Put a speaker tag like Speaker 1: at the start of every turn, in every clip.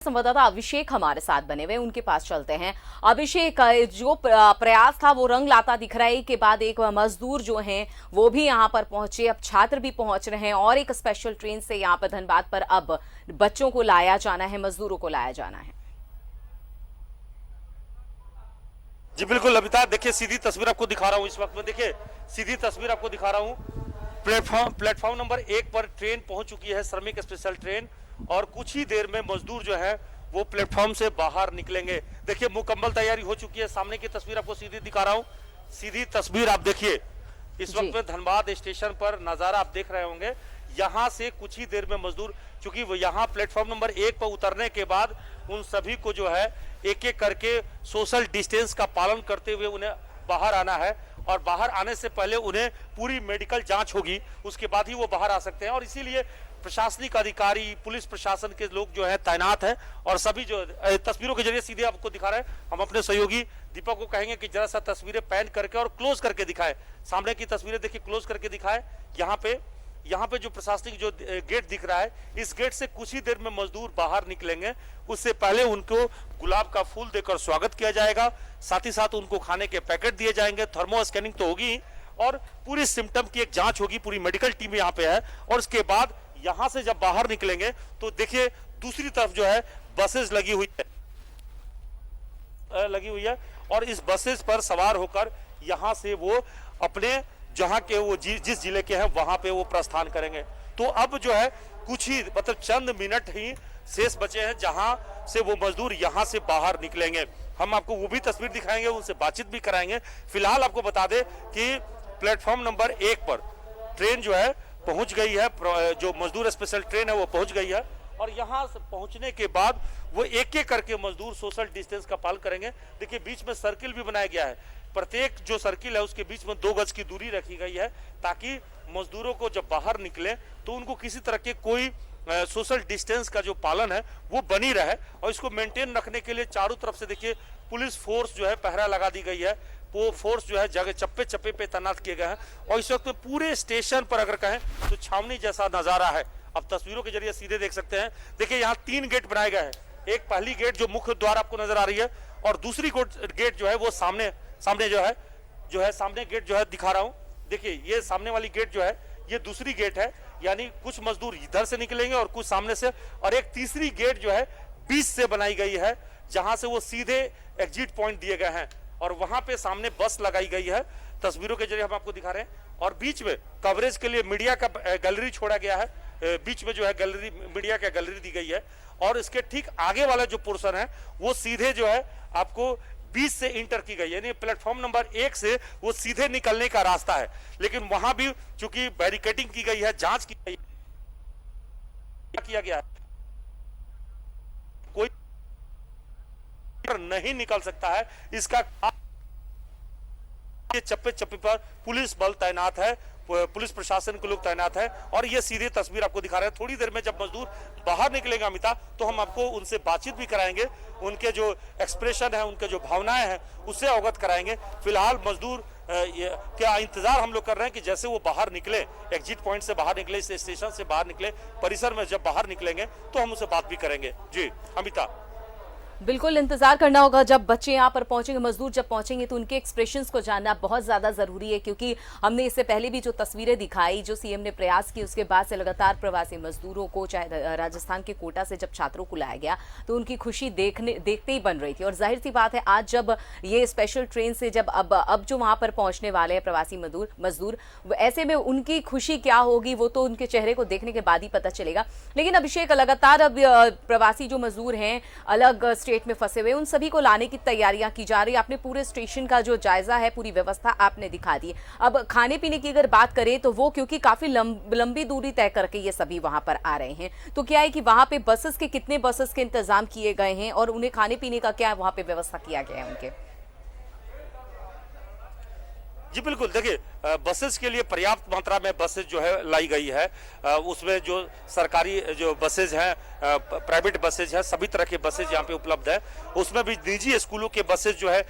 Speaker 1: संवाददाता अभिषेक हमारे साथ बने हुए, उनके पास चलते हैं। अभिषेक, जो प्रयास था वो रंग लाता दिख रहा है। के बाद एक मजदूर जो हैं वो भी यहां पर पहुंचे, अब छात्र भी पहुंच रहे हैं और एक स्पेशल ट्रेन से यहां पर धनबाद पर अब बच्चों को लाया जाना है, मजदूरों को लाया जाना है।
Speaker 2: जी बिल्कुल अमिता, देखिए सीधी तस्वीर आपको दिखा रहा हूँ इस वक्त में। देखिए सीधी तस्वीर आपको दिखा रहा हूँ। प्लेटफॉर्म नंबर 1 पर ट्रेन पहुंच चुकी है, श्रमिक स्पेशल ट्रेन, और कुछ ही देर में मजदूर जो है वो प्लेटफॉर्म से बाहर निकलेंगे। देखिए मुकम्मल तैयारी हो चुकी है। सामने की तस्वीर आपको सीधी दिखा रहा हूँ। सीधी तस्वीर आप देखिए, इस वक्त में धनबाद स्टेशन पर नजारा आप देख रहे होंगे। यहाँ से कुछ ही देर में मजदूर, चूंकि वो यहाँ प्लेटफॉर्म नंबर 1 पर उतरने के बाद उन सभी को जो है एक एक करके सोशल डिस्टेंस का पालन करते हुए उन्हें बाहर आना है, और बाहर आने से पहले उन्हें पूरी मेडिकल जांच होगी, उसके बाद ही वो बाहर आ सकते हैं। और इसीलिए प्रशासनिक अधिकारी, पुलिस प्रशासन के लोग जो है तैनात हैं, और सभी जो तस्वीरों के जरिए सीधे आपको दिखा रहे हैं। हम अपने सहयोगी दीपक को कहेंगे कि जरा सा तस्वीरें पैन करके और क्लोज करके दिखाए। सामने की तस्वीरें देखिए, क्लोज करके दिखाए। यहाँ पे जो प्रशासनिक जो गेट दिख रहा है, इस गेट से कुछ ही देर में मजदूर बाहर निकलेंगे। उससे पहले उनको गुलाब का फूल देकर स्वागत किया जाएगा, साथ ही साथ उनको खाने के पैकेट दिए जाएंगे। थर्मो स्कैनिंग तो होगी और पूरी सिम्टम की एक जांच होगी, पूरी मेडिकल टीम यहाँ पे है। और उसके बाद यहाँ से जब बाहर निकलेंगे तो देखिए दूसरी तरफ जो है बसेस लगी हुई है, और इस बसेस पर सवार होकर यहाँ से वो अपने जहां के वो जिस जिले के हैं वहां पे वो प्रस्थान करेंगे। तो अब जो है कुछ ही मतलब चंद मिनट ही शेष बचे हैं जहां से वो मजदूर यहां से बाहर निकलेंगे। हम आपको वो भी तस्वीर दिखाएंगे, उनसे बातचीत भी कराएंगे। फिलहाल आपको बता दें कि प्लेटफॉर्म नंबर 1 पर ट्रेन जो है पहुंच गई है, जो मजदूर स्पेशल ट्रेन है वो पहुंच गई है, और यहाँ से पहुंचने के बाद वो एक एक करके मजदूर सोशल डिस्टेंस का पालन करेंगे। देखिए बीच में सर्किल भी बनाया गया है, प्रत्येक जो सर्किल है उसके बीच में 2 गज की दूरी रखी गई है, ताकि मजदूरों को जब बाहर निकले तो उनको किसी तरह के कोई सोशल डिस्टेंस का जो पालन है वो बनी रहे। और इसको मेंटेन रखने के लिए चारों तरफ से देखिए पुलिस फोर्स जो है पहरा लगा दी गई है। वो फोर्स जो है जगह चप्पे चप्पे पे तैनात किए गए हैं, और इस वक्त पूरे स्टेशन पर अगर कहें तो छावनी जैसा नजारा है। अब तस्वीरों के जरिए सीधे देख सकते हैं। देखिए यहाँ 3 गेट बनाए गए हैं। एक पहली गेट जो मुख्य द्वार आपको नजर आ रही है, और दूसरी गेट जो है वो सामने जो है सामने गेट जो है दिखा रहा हूं। देखिए ये सामने वाली गेट जो है ये दूसरी गेट है, यानी कुछ मजदूर इधर से निकलेंगे और कुछ सामने से। और एक तीसरी गेट जो है बीच से बनाई गई है, जहां से वो सीधे एग्जिट पॉइंट दिए गए हैं, और वहां पे सामने बस लगाई गई है। तस्वीरों के जरिए हम आपको दिखा रहे हैं। और बीच में कवरेज के लिए मीडिया का गैलरी छोड़ा गया है, बीच में जो है गैलरी, मीडिया का गैलरी दी गई है। और इसके ठीक आगे वाला जो पोर्शन है वो सीधे जो है आपको बीच से इंटर की गई है, यानी प्लेटफॉर्म नंबर 1 से वो सीधे निकलने का रास्ता है। लेकिन वहां भी चूंकि बैरिकेडिंग की गई है, जांच की गई किया गया है, कोई नहीं निकल सकता है। इसका चप्पे चप्पे पर पुलिस बल तैनात है, पुलिस प्रशासन के लोग तैनात है। और ये सीधी तस्वीर आपको दिखा रहे हैं। थोड़ी देर में जब मजदूर बाहर निकलेंगे अमिता, तो हम आपको उनसे बातचीत भी कराएंगे, उनके जो एक्सप्रेशन है, उनके जो भावनाएं हैं उससे अवगत कराएंगे। फिलहाल मजदूर क्या इंतजार हम लोग कर रहे हैं कि जैसे वो बाहर निकले, एग्जिट पॉइंट से बाहर निकले, स्टेशन से बाहर निकले, परिसर में जब बाहर निकलेंगे तो हम उनसे बात भी करेंगे। जी अमिता,
Speaker 1: बिल्कुल इंतजार करना होगा जब बच्चे यहाँ पर पहुंचेंगे, मजदूर जब पहुंचेंगे तो उनके एक्सप्रेशंस को जानना बहुत ज्यादा जरूरी है, क्योंकि हमने इससे पहले भी जो तस्वीरें दिखाई, जो सीएम ने प्रयास किए, उसके बाद से लगातार प्रवासी मजदूरों को, चाहे राजस्थान के कोटा से जब छात्रों को लाया गया तो उनकी खुशी देखते ही बन रही थी। और जाहिर सी बात है आज जब ये स्पेशल ट्रेन से जब अब जो वहां पर पहुंचने वाले हैं प्रवासी मजदूर, ऐसे में उनकी खुशी क्या होगी वो तो उनके चेहरे को देखने के बाद ही पता चलेगा। लेकिन अभिषेक, लगातार अब प्रवासी जो मजदूर हैं अलग स्टेट में फंसे हुए, उन सभी को लाने की तैयारियां की जा रही है। आपने पूरे स्टेशन का जो जायजा है, पूरी व्यवस्था आपने दिखा दी। अब खाने पीने की अगर बात करें तो वो क्योंकि काफी लंबी दूरी तय करके ये सभी वहां पर आ रहे हैं, तो क्या है कि वहां पे कितने बसेस के इंतजाम किए गए हैं और उन्हें खाने पीने का क्या वहां पे व्यवस्था किया गया है उनके?
Speaker 2: जी बिल्कुल, देखिए बसेस के लिए पर्याप्त मात्रा में बसेस जो है लाई गई है। उसमें जो सरकारी जो बसेज हैं, प्राइवेट बसेज हैं, सभी तरह के बसेज यहाँ पे उपलब्ध है। उसमें भी निजी स्कूलों के बसेज जो है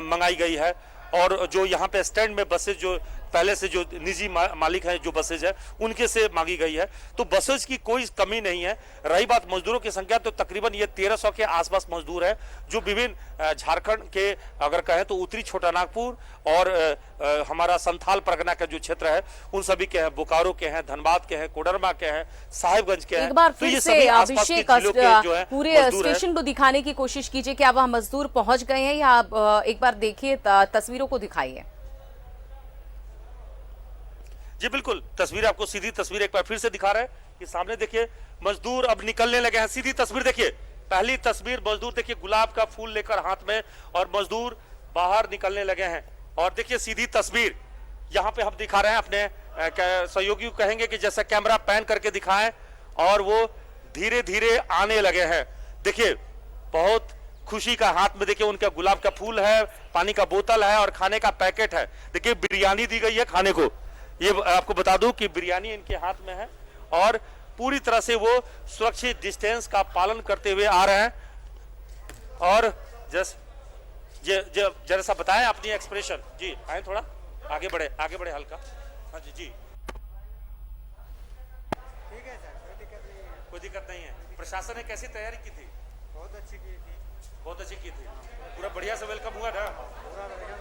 Speaker 2: मंगाई गई है, और जो यहाँ पे स्टैंड में बसेज जो पहले से जो निजी मालिक हैं जो बसेज है उनके से मांगी गई है। तो बसेज की कोई कमी नहीं है। रही बात मजदूरों की संख्या, तो तकरीबन ये 1300 के आसपास मजदूर है जो विभिन्न झारखंड के अगर कहें तो उत्तरी छोटानागपुर और हमारा संथाल परगना का जो क्षेत्र है उन सभी के हैं, बोकारो के हैं, धनबाद के हैं, कोडरमा के हैं, साहिबगंज के हैं।
Speaker 1: एक बार
Speaker 2: तो
Speaker 1: फिर
Speaker 2: ये
Speaker 1: से
Speaker 2: सभी आसपास के
Speaker 1: अभिषेक
Speaker 2: जिलों के जो है
Speaker 1: पूरे
Speaker 2: मजदूर हैं।
Speaker 1: स्टेशन को दिखाने की कोशिश कीजिए कि वहां मजदूर पहुंच गए हैं या आप एक बार देखिए, तस्वीरों को दिखाइए।
Speaker 2: जी बिल्कुल, तस्वीर आपको सीधी तस्वीर एक बार फिर से दिखा रहे हैं कि सामने देखिए मजदूर अब निकलने लगे हैं। सीधी तस्वीर देखिए, पहली तस्वीर मजदूर देखिए गुलाब का फूल लेकर हाथ में और मजदूर बाहर निकलने लगे हैं। और देखिए सीधी तस्वीर यहाँ पे हम दिखा रहे हैं, अपने सहयोगी कहेंगे कि जैसा कैमरा पैन करके दिखाएं, और वो धीरे धीरे आने लगे हैं। देखिए बहुत खुशी का हाथ में देखिए उनका गुलाब का फूल है, पानी का बोतल है और खाने का पैकेट है। देखिए बिरयानी दी गई है खाने को, ये आपको बता दूं कि बिरयानी इनके हाथ में है और पूरी तरह से वो सुरक्षित डिस्टेंस का पालन करते हुए आ रहे हैं। और जैसा बताएं अपनी एक्सप्रेशन। जी आए थोड़ा आगे बढ़े हल्का। हाँ जी जी
Speaker 3: ठीक है सर, कोई दिक्कत नहीं है।
Speaker 2: कोई दिक्कत नहीं है। प्रशासन ने कैसी तैयारी की थी?
Speaker 3: बहुत अच्छी की थी।
Speaker 2: बहुत अच्छी की थी, पूरा बढ़िया से वेलकम हुआ ना?
Speaker 3: पूरा वेलकम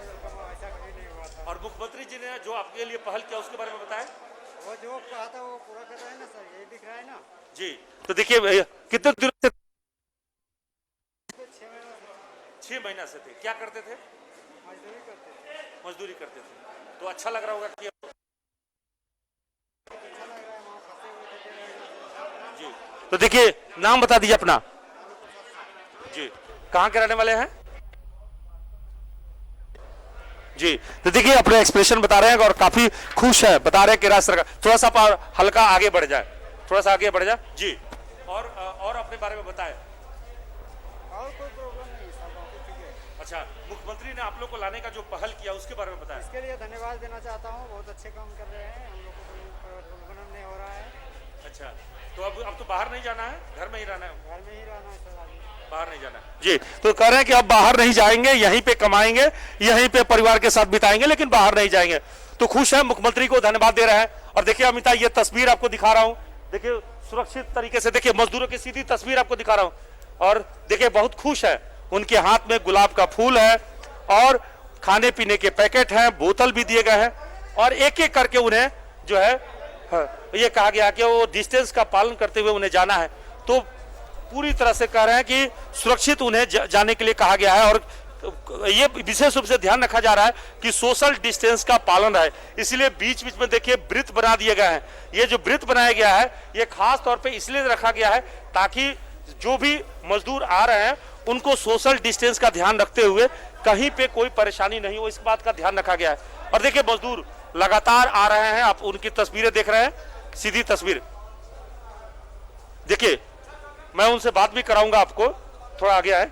Speaker 3: ऐसा कभी नहीं हुआ था।
Speaker 2: और मुख्यमंत्री जी ने जो आपके लिए पहल किया उसके बारे में बताएं।
Speaker 3: वो जो कहा था वो पूरा कर रहे हैं ना सर, यही दिख रहा है ना।
Speaker 2: जी तो देखिए कितने दिनों से? 6 महीना से थे। क्या करते थे? मजदूरी करते थे। तो अच्छा लग रहा होगा कि
Speaker 3: अच्छा लग रहा है, वहाँ फंसे हुए थे।
Speaker 2: जी तो देखिए नाम बता दीजिए अपना। जी कहाँ के रहने वाले हैं? जी तो देखिए अपने एक्सप्रेशन बता रहे हैं और काफी खुश है, बता रहे हैं कि राज्य सरकार थोड़ा सा हल्का आगे बढ़ जाए, थोड़ा सा आगे बढ़ जाए। जी और अपने बारे में बताएं।
Speaker 3: और कोई प्रॉब्लम नहीं सर, बाकी ठीक है।
Speaker 2: अच्छा, मुख्यमंत्री ने आप लोग को लाने का जो पहल किया उसके बारे में बताएं।
Speaker 3: इसके लिए धन्यवाद देना चाहता हूँ, बहुत अच्छे काम कर रहे हैं। हम लोग को कोई प्रॉब्लम नहीं हो रहा है।
Speaker 2: अच्छा तो अब तो बाहर नहीं जाना है, घर में ही रहना है?
Speaker 3: घर में ही रहना है सर, अभी
Speaker 2: बाहर नहीं जाना है। जी तो कह रहे हैं कि अब बाहर नहीं जाएंगे, यहीं पे कमाएंगे, यहीं पे परिवार के साथ बिताएंगे, लेकिन बाहर नहीं जाएंगे। तो खुश है, मुख्यमंत्री को धन्यवाद दे रहे हैं। और देखिए अमिता, ये तस्वीर आपको दिखा रहा हूं, देखिए सुरक्षित तरीके से, देखिए मजदूरों की सीधी तस्वीर आपको दिखा रहा हूं। और देखिए बहुत खुश है, उनके हाथ में गुलाब का फूल है और खाने पीने के पैकेट हैं, बोतल भी दिए गए हैं। और एक एक करके उन्हें जो है ये कहा गया कि वो डिस्टेंस का पालन करते हुए उन्हें जाना है। तो पूरी तरह से कह रहे हैं कि सुरक्षित उन्हें जाने के लिए कहा गया है। और ये विशेष रूप से ध्यान रखा जा रहा है कि सोशल डिस्टेंस का पालन है, इसलिए बीच बीच में देखिए वृत्त बना दिए गए हैं। ये जो वृत्त बनाया गया है ये खास तौर पे इसलिए रखा गया है ताकि जो भी मजदूर आ रहे हैं उनको सोशल डिस्टेंस का ध्यान रखते हुए कहीं पे कोई परेशानी नहीं हो, इस बात का ध्यान रखा गया है। और देखिए मजदूर लगातार आ रहे हैं, आप उनकी तस्वीरें देख रहे हैं, सीधी तस्वीर देखिए। मैं उनसे बात भी कराऊंगा आपको, थोड़ा आगे आए,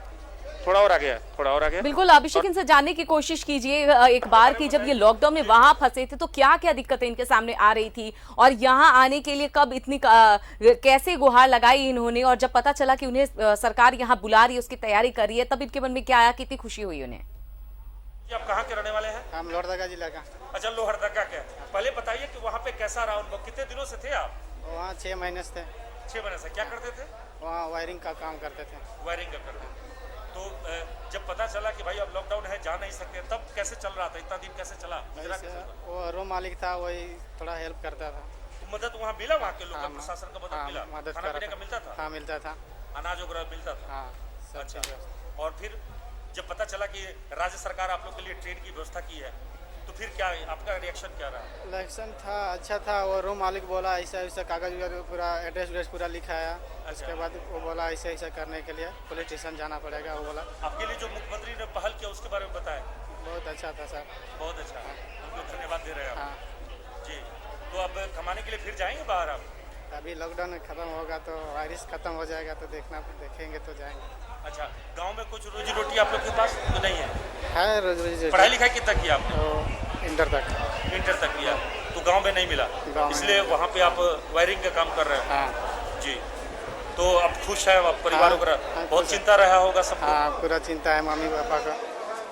Speaker 2: थोड़ा और आगे आए, थोड़ा और आगे।
Speaker 1: बिल्कुल अभिषेक, इनसे जानने की कोशिश कीजिए एक बार कि जब ये लॉकडाउन में वहां फंसे थे तो क्या क्या दिक्कतें इनके सामने आ रही थी, और यहाँ आने के लिए कब इतनी कैसे गुहार लगाई इन्होंने, और जब पता चला कि उन्हें सरकार यहाँ बुला रही है, उसकी तैयारी कर रही है, तब इनके मन में क्या आया, कितनी खुशी हुई उन्हें?
Speaker 2: आप कहाँ के रहने वाले हैं?
Speaker 3: हम लोहरदगा जिला का।
Speaker 2: अच्छा, लोहरदगा के। पहले बताइए कि वहाँ पे कैसा रहा उनको, कितने दिनों से थे आप?
Speaker 3: वहाँ 6 महीने से थे।
Speaker 2: 6 महीने से। क्या करते थे?
Speaker 3: वहाँ वायरिंग का काम करते थे।
Speaker 2: वायरिंग का करते थे। तो जब पता चला कि भाई अब लॉकडाउन है, जा नहीं सकते, तब कैसे चल रहा था? इतना दिन कैसे चला?
Speaker 3: वो रूम मालिक था, वही थोड़ा हेल्प करता था।
Speaker 2: तो मदद वहाँ मिला, वहाँ के लोग प्रशासन का मदद मिला?
Speaker 3: मदद
Speaker 2: खाना पीने का मिलता था?
Speaker 3: हाँ मिलता था।
Speaker 2: अनाज वगैरह मिलता था?
Speaker 3: हाँ।
Speaker 2: अच्छा, और फिर जब पता चला कि राज्य सरकार आप लोग के लिए ट्रेन की व्यवस्था की है, तो फिर क्या आपका रिएक्शन क्या रहा?
Speaker 3: रिएक्शन था अच्छा था। वो रूम मालिक बोला ऐसा ऐसा, कागज वगैरह पूरा एड्रेस पूरा लिखाया। उसके बाद वो बोला ऐसा ऐसा करने के लिए पुलिस स्टेशन जाना पड़ेगा। वो बोला
Speaker 2: आपके लिए जो मुख्यमंत्री ने पहल किया उसके बारे में बताएं।
Speaker 3: बहुत अच्छा था सर।
Speaker 2: बहुत अच्छा, उनको धन्यवाद दे रहे हैं आप।
Speaker 3: हाँ
Speaker 2: जी तो अब कमाने के लिए फिर जाएंगे बाहर आप?
Speaker 3: अभी लॉकडाउन खत्म होगा तो वायरस खत्म हो जाएगा तो देखेंगे तो जाएंगे।
Speaker 2: अच्छा, गांव में कुछ रोजी रोटी आप लोग के पास तो नहीं है?
Speaker 3: है रोजी।
Speaker 2: पढ़ाई लिखाई कितना किया आपने?
Speaker 3: तो इंटर तक
Speaker 2: किया, तो गांव में नहीं मिला, इसलिए वहाँ पे आप वायरिंग का काम कर रहे हैं?
Speaker 3: हाँ
Speaker 2: जी तो अब खुश है आप, परिवार वगैरह? बहुत चिंता रहा होगा सबको?
Speaker 3: हाँ पूरा चिंता है मम्मी पापा का।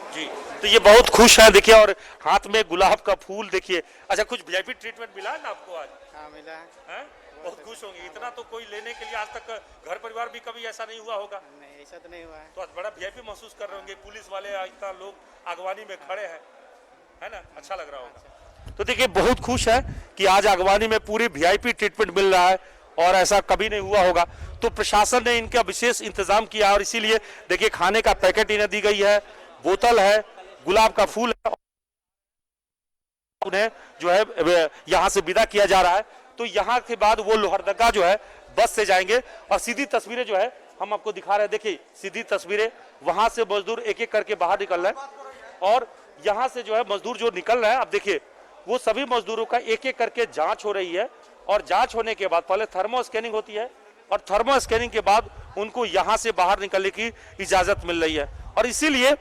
Speaker 2: जी, तो ये बहुत खुश हैं देखिए, और हाथ में गुलाब का फूल देखिए। अच्छा, कुछ वीआईपी ट्रीटमेंट मिला है ना आपको आज?
Speaker 3: हाँ मिला है।
Speaker 2: हैं? बहुत खुश होंगे। इतना तो कोई लेने के लिए आज तक घर परिवार भी कभी ऐसा नहीं हुआ होगा।
Speaker 3: नहीं ऐसा तो नहीं हुआ है।
Speaker 2: तो आज बड़ा वीआईपी महसूस कर रहे होंगे, पुलिस वाले इतना लोग आगवानी में खड़े हैं, है ना? अच्छा लग रहा होगा। तो देखिए बहुत खुश है कि आज आगवानी में पूरी वीआईपी ट्रीटमेंट मिल रहा है, और ऐसा कभी नहीं हुआ होगा। तो प्रशासन ने इनका विशेष इंतजाम किया, और इसीलिए देखिए खाने का पैकेट इन्हें दी गई है, बोतल है, गुलाब का फूल है, उन्हें जो है यहाँ से विदा किया जा रहा है। तो यहाँ के बाद वो लोहरदगा जो है बस से जाएंगे, और सीधी तस्वीरें जो है हम आपको दिखा रहे हैं। देखिए सीधी तस्वीरें, वहां से मजदूर एक एक करके बाहर निकल रहे हैं, और यहाँ से जो है मजदूर जो निकल रहे हैं, अब देखिए वो सभी मजदूरों का एक एक करके जांच हो रही है, और जांच होने के बाद पहले थर्मो स्कैनिंग होती है, और थर्मो स्कैनिंग के बाद उनको यहाँ से बाहर निकलने की इजाजत मिल रही है, और इसीलिए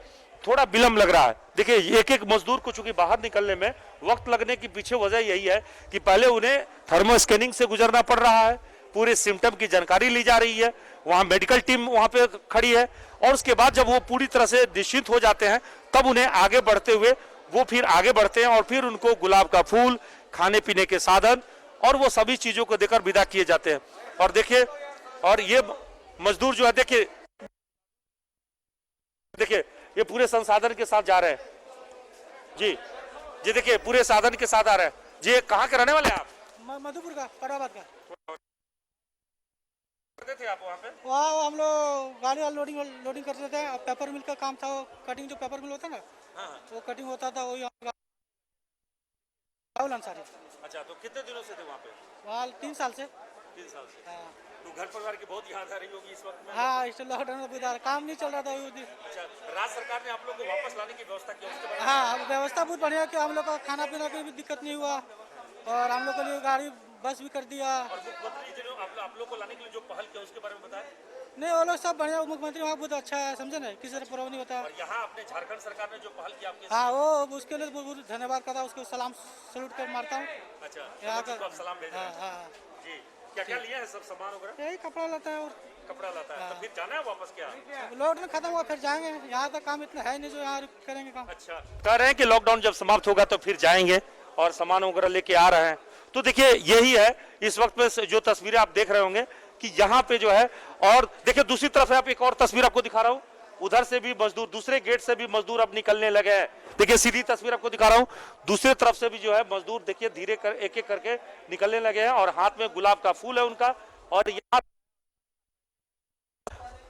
Speaker 2: थोड़ा विलंब लग रहा है। देखिए एक एक मजदूर को चूंकि बाहर निकलने में वक्त लगने की पीछे वजह यही है कि पहले उन्हें थर्मो स्कैनिंग से गुजरना पड़ रहा है, पूरे सिम्टम की जानकारी ली जा रही है, वहां मेडिकल टीम वहां पे खड़ी है, और उसके बाद जब वो पूरी तरह से निश्चिंत हो जाते हैं तब उन्हें आगे बढ़ते हुए वो फिर आगे बढ़ते हैं, और फिर उनको गुलाब का फूल, खाने पीने के साधन और वो सभी चीजों को देकर विदा किए जाते हैं। और देखिए, और ये मजदूर जो है देखिए ये पूरे संसाधन के साथ जा रहे हैं। जी जी, देखिए पूरे साधन के साथ आ रहे हैं। जी, कहाँ के रहने वाले हैं आप?
Speaker 4: मधुपुर का, पटाबाद का।
Speaker 2: करते थे आप वहाँ पे?
Speaker 4: वहाँ हम लोग गाड़ी लोडिंग करते थे। पेपर मिल का काम था, वो कटिंग जो पेपर मिल होता है ना,
Speaker 2: हाँ।
Speaker 4: वो कटिंग होता था, वही राहुल अंसारी।
Speaker 2: अच्छा, तो कितने दिनों से थे वहाँ पे?
Speaker 4: वहाँ 3 साल से।
Speaker 2: 3 साल से।
Speaker 4: हाँ,
Speaker 2: तो घर परिवार की बहुत याद आ रही होगी इस वक्त में?
Speaker 4: हाँ, इस लॉकडाउन में काम नहीं चल रहा था।
Speaker 2: अच्छा, राज्य सरकार ने आप लोग को वापस लाने की व्यवस्था की, उसके बारे में?
Speaker 4: हाँ, व्यवस्था बहुत बढ़िया कि हम लोग का खाना पीना की भी दिक्कत नहीं हुआ, और हम लोग के लिए गाड़ी बस भी कर दिया।
Speaker 2: और मुख्यमंत्री जी ने आप लोग को लाने के लिए जो पहल किया उसके बारे में बताएं।
Speaker 4: नहीं, वो लोग सब बढ़िया, मुख्यमंत्री वहाँ बहुत अच्छा है, समझे ना, किसी तरह प्रॉब्लम नहीं होता।
Speaker 2: और यहाँ अपने झारखंड सरकार ने जो पहल की आपके?
Speaker 4: हाँ, वो उसके लिए बहुत धन्यवाद करता हूँ, उसको सलाम सल्यूट कर मारता हूँ।
Speaker 2: अच्छा,
Speaker 4: यहाँ
Speaker 2: का आप सलाम भेज रहे हैं?
Speaker 4: हाँ,
Speaker 2: जी, क्या क्या लिया है सब सामान वगैरह?
Speaker 4: यही कपड़ा लाता है और
Speaker 2: कपड़ा लाता है। तो फिर जाना है वापस क्या?
Speaker 4: लॉकडाउन खत्म हुआ फिर जाएंगे। यहाँ तक काम इतना है नहीं जो यहाँ करेंगे काम।
Speaker 2: अच्छा, कह रहे हैं कि लॉकडाउन जब समाप्त होगा तो फिर जाएंगे, और सामान वगैरह लेके आ रहे हैं। तो देखिए यही है इस वक्त में जो तस्वीरें आप देख रहे होंगे कि यहाँ पे जो है, और देखिए दूसरी तरफ है, आप एक और तस्वीर आपको दिखा रहा हूँ, उधर से भी मजदूर, दूसरे गेट से भी मजदूर अब निकलने लगे हैं। देखिए सीधी तस्वीर आपको दिखा रहा हूँ, दूसरी तरफ से भी जो है मजदूर देखिए धीरे कर एक एक करके निकलने लगे हैं, और हाथ में गुलाब का फूल है उनका। और यहाँ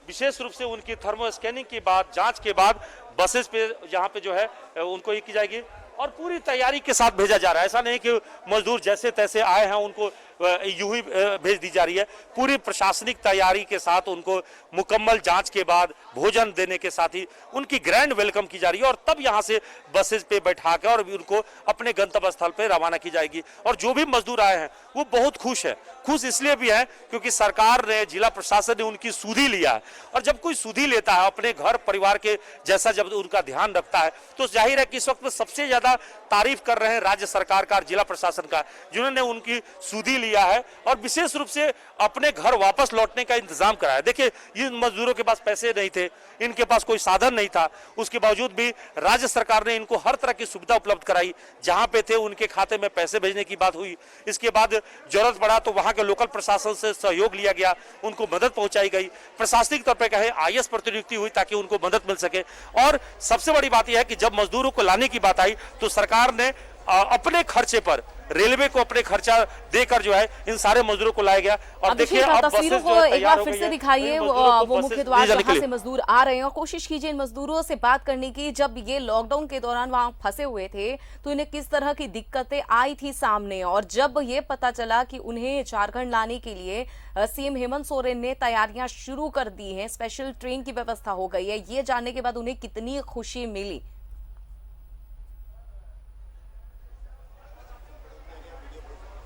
Speaker 2: विशेष रूप से उनकी थर्मो स्कैनिंग के बाद, जांच के बाद बसेस पे यहाँ पे जो है उनको ये की जाएगी, और पूरी तैयारी के साथ भेजा जा रहा है। ऐसा नहीं कि मजदूर जैसे तैसे आए हैं उनको यूं ही भेज दी जा रही है। पूरी प्रशासनिक तैयारी के साथ उनको मुकम्मल जांच के बाद भोजन देने के साथ ही उनकी ग्रैंड वेलकम की जा रही है, और तब यहां से बसेस पे बैठा कर और उनको अपने गंतव्य स्थल पे रवाना की जाएगी। और जो भी मजदूर आए हैं वो बहुत खुश है। खुश इसलिए भी है क्योंकि सरकार ने, जिला प्रशासन ने उनकी सुधि लिया है, और जब कोई सुधि लेता है अपने घर परिवार के जैसा, जब उनका ध्यान रखता है, तो जाहिर है कि इस वक्त में सबसे ज्यादा तारीफ कर रहे हैं राज्य सरकार का, जिला प्रशासन का, जिन्होंने उनकी सुधि लिया है और विशेष रूप से अपने घर वापस लौटने का इंतजाम कराया। देखिए इन मजदूरों के पास पैसे नहीं थे, इनके पास कोई साधन नहीं था, उसके बावजूद भी राज्य सरकार ने इनको हर तरह की सुविधा उपलब्ध कराई। जहां पे थे उनके खाते में पैसे भेजने की बात हुई, इसके बाद जरूरत पड़ा तो वहां के लोकल प्रशासन से सहयोग लिया गया, उनको मदद पहुंचाई गई, प्रशासनिक तौर पर कहे आईएएस प्रतिनियुक्ति हुई ताकि उनको मदद मिल सके। और सबसे बड़ी बात यह है कि जब मजदूरों को लाने की बात आई तो सरकार ने अपने खर्चे पर, रेलवे को अपने खर्चा देकर जो है इन सारे मजदूरों को लाया गया। और देखिए अब
Speaker 1: तस्वीरों को एक बार फिर से दिखाइए, वो मुख्य द्वार जहां से मजदूर आ रहे हैं, और कोशिश कीजिए इन मजदूरों से बात करने की। जब ये लॉकडाउन के दौरान वहां फंसे हुए थे तो इन्हें किस तरह की दिक्कतें आई थी सामने, और जब ये पता चला कि उन्हें झारखंड लाने के लिए सीएम हेमंत सोरेन ने तैयारियां शुरू कर दी हैं, स्पेशल ट्रेन की व्यवस्था हो गई है, ये जानने के बाद उन्हें कितनी खुशी मिली।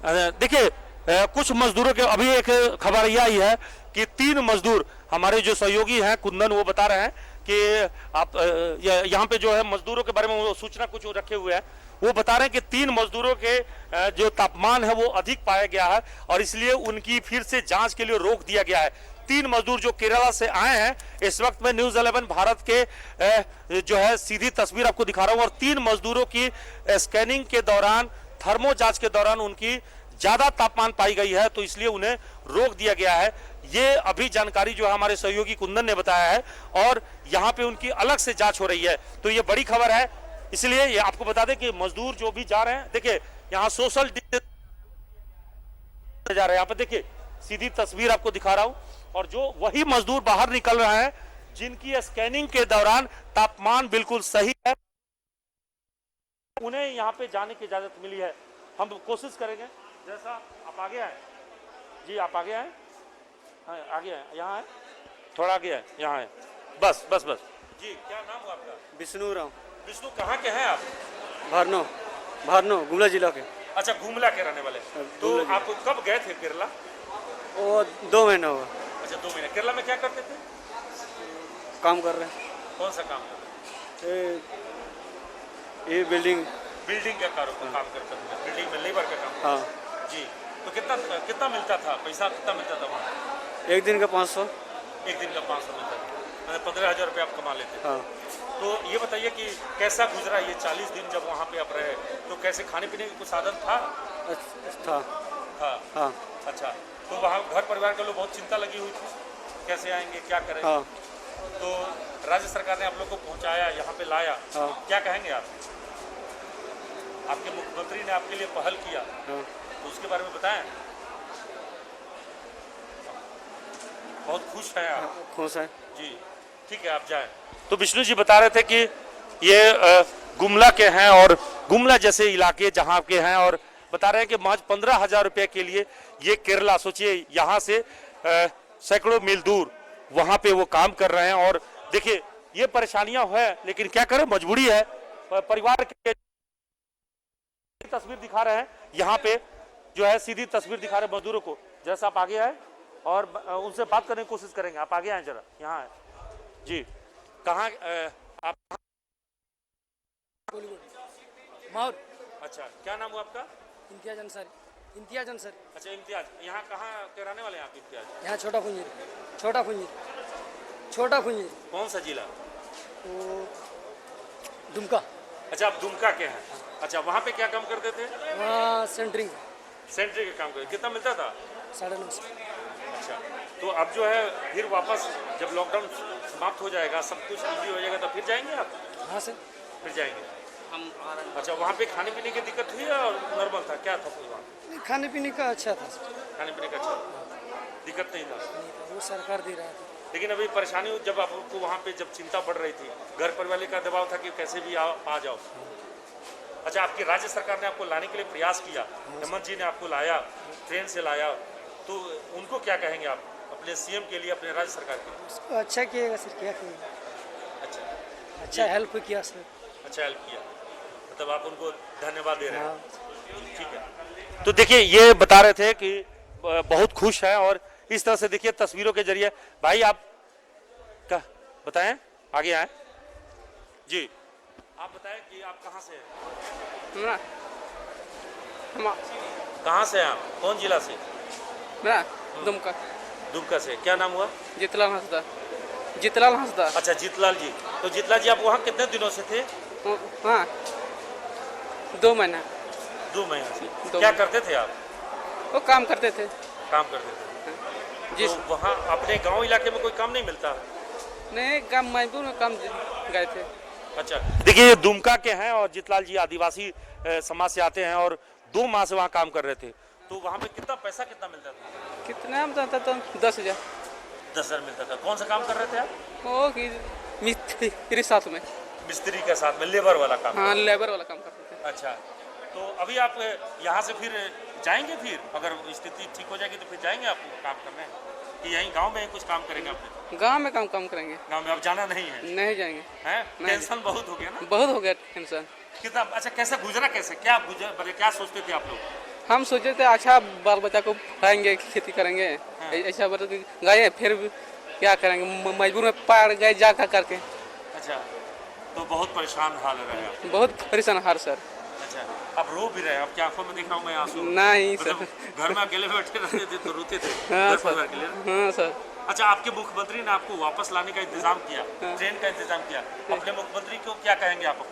Speaker 2: देखिए कुछ मजदूरों के, अभी एक खबर यह आई है कि 3 मजदूर हमारे जो सहयोगी हैं कुंदन, वो बता रहे हैं कि आप यहाँ पे जो है मजदूरों के बारे में वो सूचना कुछ रखे हुए हैं, वो बता रहे हैं कि 3 मजदूरों के जो तापमान है वो अधिक पाया गया है, और इसलिए उनकी फिर से जांच के लिए रोक दिया गया है। 3 मजदूर जो केरला से आए हैं, इस वक्त मैं न्यूज 11 भारत के जो है सीधी तस्वीर आपको दिखा रहा हूं। और 3 मजदूरों की स्कैनिंग के दौरान, थर्मो जांच के दौरान उनकी ज्यादा तापमान पाई गई है, तो इसलिए उन्हें रोक दिया गया है। ये अभी जानकारी जो है हमारे सहयोगी कुंदन ने बताया है, और यहाँ पे उनकी अलग से जांच हो रही है। तो ये बड़ी खबर है, इसलिए ये आपको बता दें कि मजदूर जो भी जा रहे हैं, देखिए यहाँ सोशल डिस्टेंस जा रहे हैं। यहाँ पे देखिए सीधी तस्वीर आपको दिखा रहा हूं, और जो वही मजदूर बाहर निकल रहे हैं जिनकी स्कैनिंग के दौरान तापमान बिल्कुल सही है, उन्हें यहाँ पे जाने की इजाजत मिली है। हम कोशिश करेंगे, जैसा आप आगे आए जी, आप आगे आए, हाँ आगे आए, यहाँ है, थोड़ा आगे है, यहाँ है, बस बस बस जी। क्या नाम हुआ आपका?
Speaker 3: विष्णु राम।
Speaker 2: विष्णु, कहाँ के हैं आप?
Speaker 3: भारनो गुमला जिला के।
Speaker 2: अच्छा, गुमला के रहने वाले। तो आप कब गए थे केरला?
Speaker 3: वो 2 महीना हुआ।
Speaker 2: अच्छा, 2 महीने। केरला में क्या करते थे?
Speaker 3: काम कर रहे हैं।
Speaker 2: कौन सा काम करते थे?
Speaker 3: ये बिल्डिंग
Speaker 2: का काम करते थे, बिल्डिंग में लेबर का काम।
Speaker 3: हाँ
Speaker 2: जी। तो कितना मिलता था, पैसा कितना मिलता था वहाँ?
Speaker 3: एक दिन का 500।
Speaker 2: एक दिन का 500 मिलता था, मतलब 15,000 रुपये आप कमा लेते थे।
Speaker 3: हाँ।
Speaker 2: तो ये बताइए कि कैसा गुजरा ये 40 दिन जब वहाँ पे आप रहे, तो कैसे खाने पीने का कुछ साधन था?
Speaker 3: था। हाँ।
Speaker 2: अच्छा, तो वहाँ घर परिवार के लोग बहुत चिंता लगी हुई थी, कैसे आएंगे, क्या करेंगे?
Speaker 3: हाँ।
Speaker 2: तो राज्य सरकार ने आप लोग को पहुँचाया, यहाँ पे लाया।
Speaker 3: हाँ।
Speaker 2: क्या कहेंगे आप? आपके मुख्यमंत्री ने आपके लिए पहल किया।
Speaker 3: हाँ।
Speaker 2: तो उसके बारे में बताएं। बहुत खुश हैं आप?
Speaker 3: खुश है
Speaker 2: जी, ठीक है, आप जाएं। तो विष्णु जी बता रहे थे कि ये गुमला के हैं, और गुमला जैसे इलाके जहां के हैं, और बता रहे हैं कि महज 15,000 रुपये के लिए ये केरला, सोचिए यहाँ से सैकड़ों मील दूर वहां पे वो काम कर रहे हैं। और देखिए ये परेशानियां है, लेकिन क्या करें, मजबूरी है। परिवार के तस्वीर दिखा रहे हैं, यहाँ पे जो है सीधी तस्वीर दिखा रहे मजदूरों को। जैसा आप आगे आए और उनसे बात करने की कोशिश करेंगे। आप आगे आए जरा, यहाँ है जी। कहाँ आप?
Speaker 5: माहौर।
Speaker 2: अच्छा, क्या नाम हुआ आपका?
Speaker 5: इम्तियाज अंसारी।
Speaker 2: अच्छा, इम्तियाज, यहाँ कहाँ के रहने वाले हैं आप? इम्तियाज
Speaker 5: यहाँ छोटा खुंजीर।
Speaker 2: कौन सा जिला?
Speaker 5: वो दुमका।
Speaker 2: अच्छा, आप दुमका के हैं। अच्छा, वहाँ पे क्या काम करते थे?
Speaker 5: वहाँ सेंटरिंग
Speaker 2: का काम करते। कितना मिलता था?
Speaker 5: 9.5।
Speaker 2: अच्छा, तो अब जो है फिर वापस जब लॉकडाउन समाप्त हो जाएगा, सब कुछ इजी हो जाएगा, तो फिर जाएंगे आप?
Speaker 5: हाँ सर,
Speaker 2: फिर जाएंगे हम। अच्छा, वहाँ पे खाने पीने की दिक्कत हुई और नॉर्मल था, क्या था वहाँ?
Speaker 5: खाने पीने का अच्छा था।
Speaker 2: खाने पीने का अच्छा, दिक्कत नहीं था,
Speaker 5: वो सरकार दे रहा था।
Speaker 2: लेकिन अभी परेशानी जब आपको वहाँ पे जब चिंता बढ़ रही थी, घर परिवार का दबाव था कि कैसे भी आ जाओ। अच्छा, आपकी राज्य सरकार ने आपको लाने के लिए प्रयास किया, हेमंत जी ने आपको लाया, ट्रेन से लाया, तो उनको क्या कहेंगे आप अपने सीएम के लिए, अपने राज्य सरकार के लिए?
Speaker 5: उसको अच्छा किएगा सर, क्या कहेंगे। अच्छा हेल्प किया सर।
Speaker 2: अच्छा हेल्प किया, मतलब आप उनको धन्यवाद दे रहे हैं।
Speaker 5: हाँ।
Speaker 2: ठीक है। तो देखिए ये बता रहे थे कि बहुत खुश हैं, और इस तरह से देखिए तस्वीरों के जरिए। भाई आप क्या बताएं, आगे आए जी। आप बताएं कि आप कहाँ से हैं? कहाँ से हैं आप? कौन जिला से? दुमका से। क्या नाम हुआ?
Speaker 5: जितलाल हंसदा।
Speaker 2: अच्छा, जीतलाल जी। तो जीतलाल जी, आप वहाँ कितने दिनों से थे?
Speaker 5: हाँ, 2 महीना।
Speaker 2: 2 महीने से। क्या करते थे आप?
Speaker 5: वो काम करते थे।
Speaker 2: तो वहाँ अपने गांव इलाके में कोई काम नहीं मिलता?
Speaker 5: नहीं, काम मजबूर में काम गए थे।
Speaker 2: अच्छा, देखिए ये दुमका के हैं, और जीतलाल जी आदिवासी समाज से आते हैं, और 2 माह से वहाँ काम कर रहे थे। तो वहाँ पे कितना मिलता था?
Speaker 5: कितना मिलता था? 10,000।
Speaker 2: 10,000 मिलता था। कौन सा काम कर रहे थे आप?
Speaker 5: वो कि मिस्त्री साथ में।
Speaker 2: मिस्त्री के साथ में, लेबर वाला काम?
Speaker 5: हाँ, लेबर वाला काम करते थे।
Speaker 2: अच्छा, तो अभी आप यहाँ से फिर जाएंगे? फिर अगर स्थिति ठीक हो जाएगी तो फिर जाएंगे आप काम करने, कि यहीं गांव में कुछ काम करेंगे अपने?
Speaker 5: गांव में काम करेंगे।
Speaker 2: गांव में अब जाना नहीं है?
Speaker 5: नहीं जाएंगे।
Speaker 2: हैं? टेंशन बहुत हो गया ना?
Speaker 5: बहुत हो गया टेंशन।
Speaker 2: कितना? अच्छा, कैसे गुजरा, क्या सोचते थे आप लोग?
Speaker 5: हम सोचे थे अच्छा बाल बच्चा को पढ़ाएंगे, खेती करेंगे।
Speaker 2: हाँ।
Speaker 5: ऐसा गए, फिर क्या करेंगे, मजबूर में पड़ गए जा करके।
Speaker 2: अच्छा, तो बहुत परेशान हाल रहे आप?
Speaker 5: बहुत परेशान हाल सर।
Speaker 2: अच्छा, अब रो भी रहे हैं? आपकी आंखों में देख रहा हूँ मैं आंसू।
Speaker 5: नहीं सर,
Speaker 2: घर में अकेले बैठे रहते थे तो रोते थे?
Speaker 5: हाँ
Speaker 2: घर परिवार के लिए?
Speaker 5: हाँ सर।
Speaker 2: अच्छा, आपके मुख्यमंत्री ने आपको वापस लाने का इंतजाम किया, ट्रेन का इंतजाम किया, अपने मुख्यमंत्री को क्या कहेंगे आप?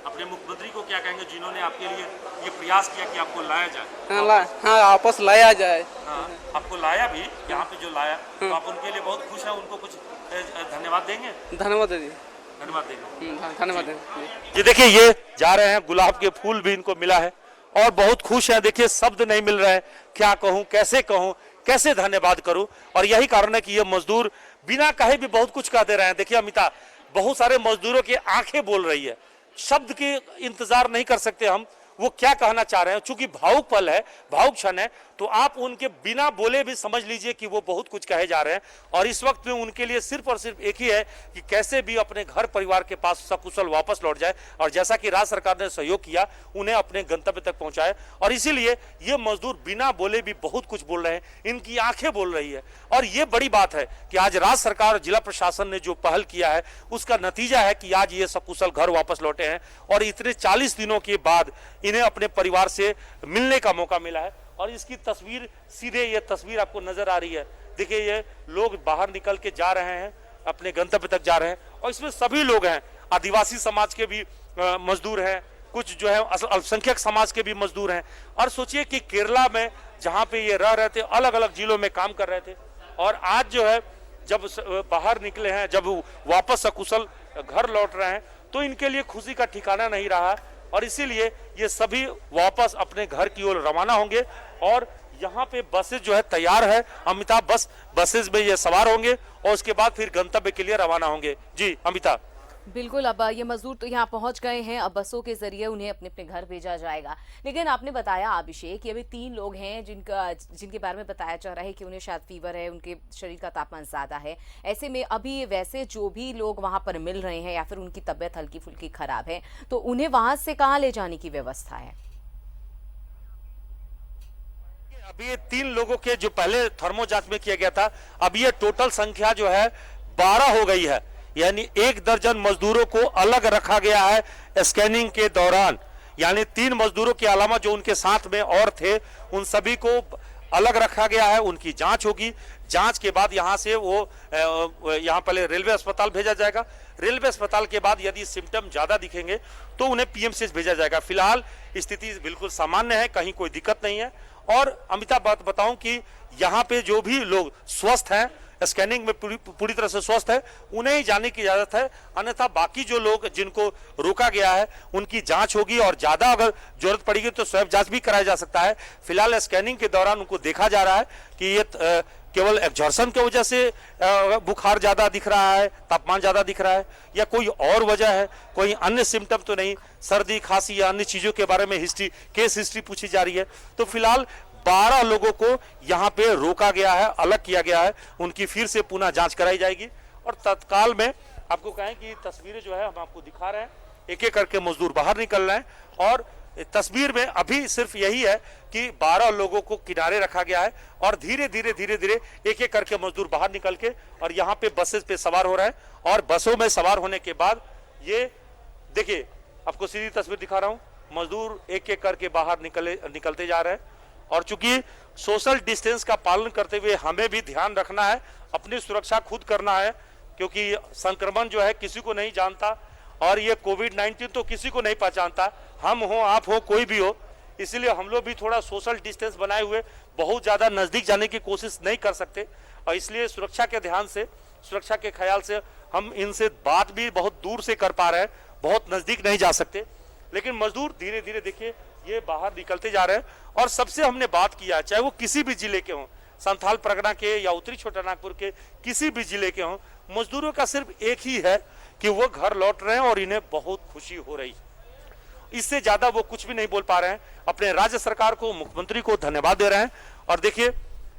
Speaker 2: अपने मुख्यमंत्री को क्या कहेंगे जिन्होंने आपके लिए ये प्रयास किया कि आपको लाया जाए?
Speaker 5: हाँ वापस लाया जाए।
Speaker 2: हाँ, आपको लाया भी यहाँ पे जो लाया, तो आप उनके लिए बहुत खुश हैं, उनको कुछ धन्यवाद देंगे?
Speaker 5: धन्यवाद दीजिए।
Speaker 2: धन्यवाद देंगे।
Speaker 5: धन्यवाद देंगे।
Speaker 2: ये देखिए, ये जा रहे हैं, गुलाब के फूल भी इनको मिला है और बहुत खुश हैं। देखिए, शब्द नहीं मिल रहे हैं, क्या कहूँ, कैसे धन्यवाद करूं। और यही कारण है कि ये मजदूर बिना कहे भी बहुत कुछ कह दे रहे हैं। देखिए अमिता, बहुत सारे मजदूरों की आंखें बोल रही है, शब्द के इंतजार नहीं कर सकते हम, वो क्या कहना चाह रहे हैं। चूंकि भावुक पल है, भावुक क्षण है, तो आप उनके बिना बोले भी समझ लीजिए कि वो बहुत कुछ कहे जा रहे हैं। और इस वक्त में उनके लिए सिर्फ और सिर्फ एक ही है कि कैसे भी अपने घर परिवार के पास सकुशल वापस लौट जाए, और जैसा कि राज्य सरकार ने सहयोग किया, उन्हें अपने गंतव्य तक पहुंचाए। और इसीलिए ये मजदूर बिना बोले भी बहुत कुछ बोल रहे हैं, इनकी आंखें बोल रही है। और ये बड़ी बात है कि आज राज्य सरकार और जिला प्रशासन ने जो पहल किया है, उसका नतीजा है कि आज ये सकुशल घर वापस लौटे हैं और इतने 40 दिनों के बाद इन्हें अपने परिवार से मिलने का मौका मिला है। और इसकी तस्वीर, सीधे ये तस्वीर आपको नजर आ रही है। देखिए, ये लोग बाहर निकल के जा रहे हैं, अपने गंतव्य तक जा रहे हैं, और इसमें सभी लोग हैं। आदिवासी समाज के भी मजदूर हैं, कुछ जो है अल्पसंख्यक समाज के भी मजदूर हैं। और सोचिए कि केरला में जहाँ पे ये रह रहे थे, अलग अलग जिलों में काम कर रहे थे, और आज जो है जब बाहर निकले हैं, जब वापस सकुशल घर लौट रहे हैं, तो इनके लिए खुशी का ठिकाना नहीं रहा। और इसीलिए ये सभी वापस अपने घर की ओर रवाना होंगे। और यहाँ पे बसेस जो है तैयार है, अमिताभ, बसेस में ये सवार होंगे और उसके बाद फिर गंतव्य के लिए रवाना होंगे। जी अमिताभ।
Speaker 1: बिल्कुल, अब ये मजदूर तो यहाँ पहुंच गए हैं, अब बसों के जरिए उन्हें अपने अपने घर भेजा जाएगा। लेकिन आपने बताया अभिषेक कि अभी 3 लोग हैं जिनके बारे में बताया जा रहा है कि उन्हें शायद फीवर है, उनके शरीर का तापमान ज्यादा है। ऐसे में अभी वैसे जो भी लोग वहां पर मिल रहे हैं या फिर उनकी तबीयत हल्की फुल्की खराब है, तो उन्हें वहां से कहाँ ले जाने की व्यवस्था है?
Speaker 2: अभी ये 3 लोगों के जो पहले थर्मो जांच में किया गया था, अब ये टोटल संख्या जो है 12 हो गई है। यानी 1 दर्जन मजदूरों को अलग रखा गया है स्कैनिंग के दौरान। यानी 3 मजदूरों के अलावा जो उनके साथ में और थे, उन सभी को अलग रखा गया है। उनकी जांच होगी, जांच के बाद यहां से वो यहां पहले रेलवे अस्पताल भेजा जाएगा। रेलवे अस्पताल के बाद यदि सिम्टम ज्यादा दिखेंगे तो उन्हें पीएमसीएच भेजा जाएगा। फिलहाल स्थिति बिल्कुल सामान्य है, कहीं कोई दिक्कत नहीं है। और अमिताभ, बात बताऊं कि यहाँ पे जो भी लोग स्वस्थ हैं, स्कैनिंग में पूरी तरह से स्वस्थ है, उन्हें ही जाने की इजाजत है। अन्यथा बाकी जो लोग जिनको रोका गया है, उनकी जांच होगी, और ज्यादा अगर जरूरत पड़ेगी तो स्वैब जांच भी कराया जा सकता है। फिलहाल स्कैनिंग के दौरान उनको देखा जा रहा है कि ये केवल एक्सर्शन की वजह से बुखार ज्यादा दिख रहा है, तापमान ज्यादा दिख रहा है, या कोई और वजह है, कोई अन्य सिम्टम तो नहीं, सर्दी खांसी या अन्य चीजों के बारे में केस हिस्ट्री पूछी जा रही है। तो फिलहाल 12 लोगों को यहाँ पे रोका गया है, अलग किया गया है, उनकी फिर से पुनः जांच कराई जाएगी। और तत्काल में आपको कहें कि तस्वीरें जो है हम आपको दिखा रहे हैं, एक एक करके मजदूर बाहर निकल रहे हैं। और तस्वीर में अभी सिर्फ यही है कि 12 लोगों को किनारे रखा गया है, और धीरे धीरे एक एक करके मजदूर बाहर निकल के और यहाँ पे बसेस पे सवार हो रहे हैं। और बसों में सवार होने के बाद ये देखिए, आपको सीधी तस्वीर दिखा रहा हूँ, मजदूर एक एक करके बाहर निकलते जा रहे हैं। और चूंकि सोशल डिस्टेंस का पालन करते हुए हमें भी ध्यान रखना है, अपनी सुरक्षा खुद करना है, क्योंकि संक्रमण जो है किसी को नहीं जानता, और ये कोविड-19 तो किसी को नहीं पहचानता, हम हो, आप हो, कोई भी हो। इसलिए हम लोग भी थोड़ा सोशल डिस्टेंस बनाए हुए बहुत ज्यादा नजदीक जाने की कोशिश नहीं कर सकते, और इसलिए सुरक्षा के ध्यान से, सुरक्षा के ख्याल से हम इनसे बात भी बहुत दूर से कर पा रहे हैं, बहुत नजदीक नहीं जा सकते। लेकिन मजदूर धीरे धीरे देखिए ये बाहर निकलते जा रहे हैं। और सबसे हमने बात किया, चाहे वो किसी भी जिले के हों, संथाल परगना के या उत्तरी छोटानागपुर के किसी भी जिले के हों, मजदूरों का सिर्फ एक ही है कि वो घर लौट रहे हैं और इन्हें बहुत खुशी हो रही। इससे ज्यादा वो कुछ भी नहीं बोल पा रहे हैं। अपने राज्य सरकार को, मुख्यमंत्री को धन्यवाद दे रहे हैं। और देखिए